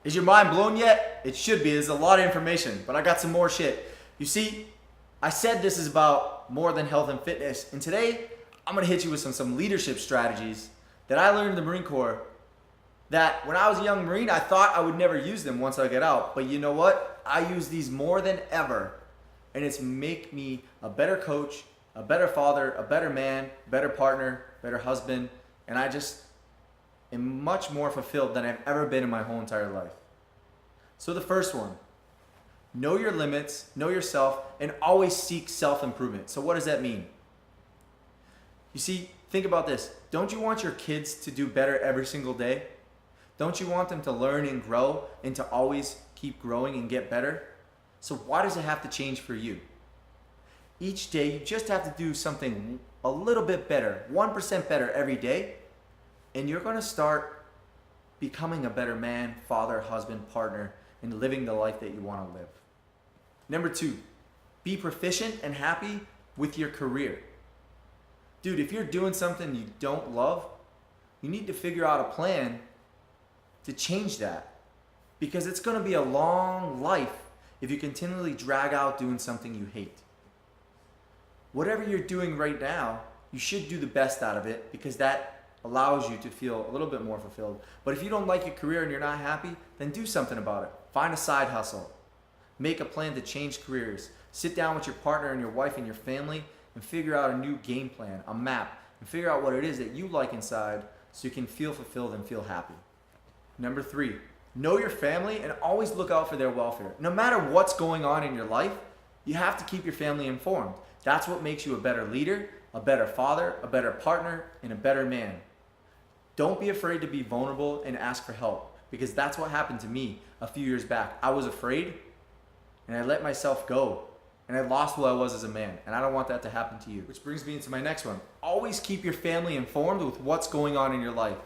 Is your mind blown yet? It should be. There's a lot of information, but I got some more shit. You see, I said this is about more than health and fitness, and today I'm gonna hit you with some leadership strategies that I learned in the Marine Corps that when I was a young Marine, I thought I would never use them once I get out. But you know what? I use these more than ever, and it's make me a better coach, a better father, a better man, better partner, better husband, and I just am much more fulfilled than I've ever been in my whole entire life. So the first one, know your limits, know yourself, and always seek self-improvement. So what does that mean? You see, think about this. Don't you want your kids to do better every single day? Don't you want them to learn and grow and to always keep growing and get better? So why does it have to change for you? Each day, you just have to do something a little bit better, 1% better every day, and you're gonna start becoming a better man, father, husband, partner, and living the life that you wanna live. Number 2, be proficient and happy with your career. Dude, if you're doing something you don't love, you need to figure out a plan to change that, because it's gonna be a long life if you continually drag out doing something you hate. Whatever you're doing right now, you should do the best out of it, because that allows you to feel a little bit more fulfilled. But if you don't like your career and you're not happy, then do something about it. Find a side hustle. Make a plan to change careers. Sit down with your partner and your wife and your family and figure out a new game plan, a map, and figure out what it is that you like inside so you can feel fulfilled and feel happy. Number 3, know your family and always look out for their welfare. No matter what's going on in your life, you have to keep your family informed. That's what makes you a better leader, a better father, a better partner, and a better man. Don't be afraid to be vulnerable and ask for help, because that's what happened to me a few years back. I was afraid and I let myself go and I lost who I was as a man, and I don't want that to happen to you. Which brings me into my next one. Always keep your family informed with what's going on in your life.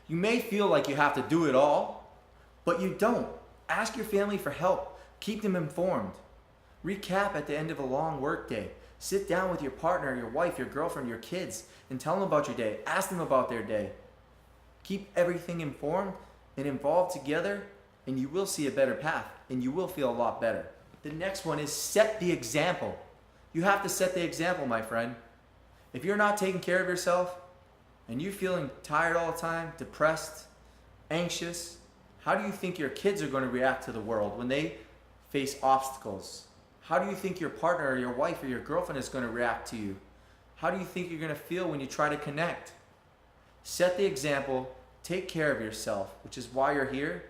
You may feel like you have to do it all, but you don't. Ask your family for help. Keep them informed. Recap at the end of a long work day. Sit down with your partner, your wife, your girlfriend, your kids, and tell them about your day. Ask them about their day. Keep everything informed and involved together, and you will see a better path, and you will feel a lot better. The next one is set the example. You have to set the example, my friend. If you're not taking care of yourself, and you're feeling tired all the time, depressed, anxious, how do you think your kids are going to react to the world when they face obstacles? How do you think your partner or your wife or your girlfriend is going to react to you? How do you think you're going to feel when you try to connect? Set the example, take care of yourself, which is why you're here,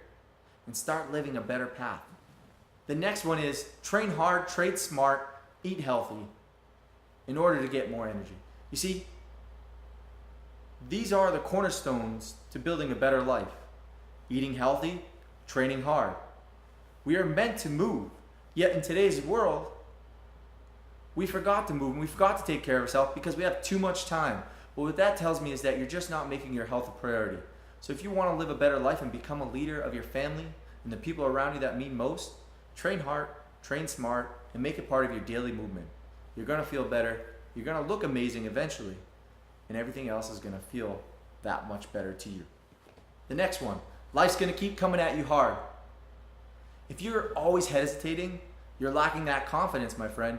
and start living a better path. The next one is train hard, trade smart, eat healthy in order to get more energy. You see, these are the cornerstones to building a better life. Eating healthy, training hard. We are meant to move, yet in today's world, we forgot to move and we forgot to take care of ourselves because we have too much time. Well, what that tells me is that you're just not making your health a priority. So if you want to live a better life and become a leader of your family and the people around you that mean most, train hard, train smart, and make it part of your daily movement. You're going to feel better, you're going to look amazing eventually, and everything else is going to feel that much better to you. The next one, life's going to keep coming at you hard. If you're always hesitating, you're lacking that confidence, my friend.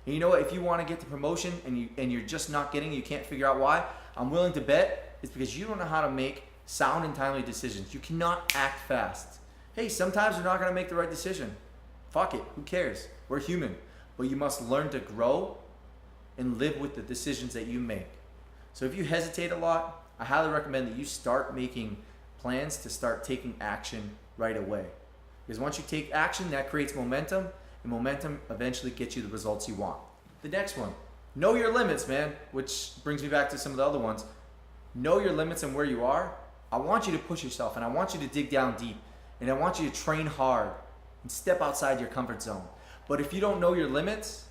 And you know what? If you want to get the promotion and you're just not getting it, you can't figure out why, I'm willing to bet it's because you don't know how to make sound and timely decisions. You cannot act fast. Hey, sometimes you're not going to make the right decision. Fuck it. Who cares? We're human. But you must learn to grow and live with the decisions that you make. So if you hesitate a lot, I highly recommend that you start making plans to start taking action right away. Because once you take action, that creates momentum, and momentum eventually gets you the results you want. The next one, know your limits, man, which brings me back to some of the other ones. Know your limits and where you are. I want you to push yourself, and I want you to dig down deep, and I want you to train hard and step outside your comfort zone. But if you don't know your limits,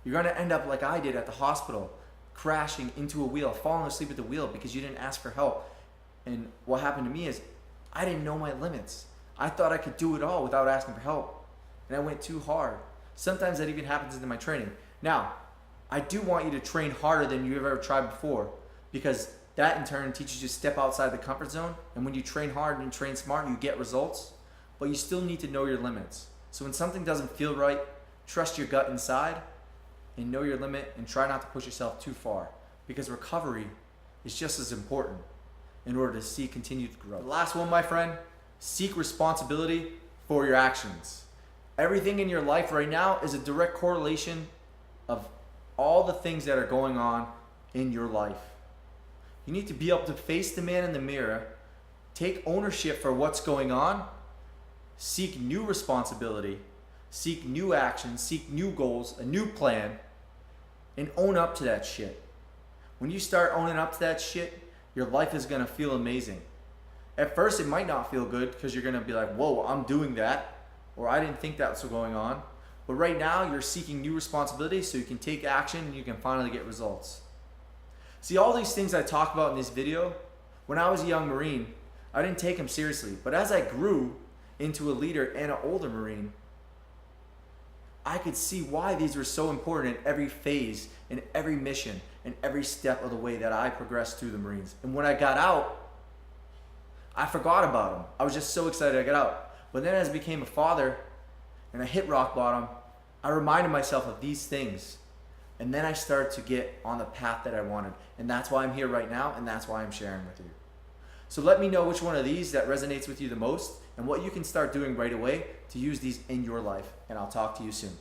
you're going to end up like I did at the hospital, crashing into a wheel, falling asleep at the wheel because you didn't ask for help. And what happened to me is I didn't know my limits. I thought I could do it all without asking for help. And I went too hard. Sometimes that even happens in my training. Now, I do want you to train harder than you've ever tried before, because that in turn teaches you to step outside the comfort zone. And when you train hard and train smart, you get results. but you still need to know your limits. So when something doesn't feel right, trust your gut inside and know your limit and try not to push yourself too far, because recovery is just as important in order to see continued growth. The last one, my friend, seek responsibility for your actions. Everything in your life right now is a direct correlation of all the things that are going on in your life. You need to be able to face the man in the mirror, take ownership for what's going on, seek new responsibility, seek new actions, seek new goals, a new plan, and own up to that shit. When you start owning up to that shit, your life is gonna feel amazing. At first, it might not feel good because you're gonna be like, whoa, I'm doing that, or I didn't think that's what's going on. But right now, you're seeking new responsibilities so you can take action and you can finally get results. See, all these things I talk about in this video, when I was a young Marine, I didn't take them seriously. But as I grew into a leader and an older Marine, I could see why these were so important in every phase, in every mission, in every step of the way that I progressed through the Marines. And when I got out, I forgot about them. I was just so excited I got out. But then as I became a father and I hit rock bottom, I reminded myself of these things. And then I started to get on the path that I wanted. And that's why I'm here right now, and that's why I'm sharing with you. So let me know which one of these that resonates with you the most and what you can start doing right away to use these in your life. And I'll talk to you soon.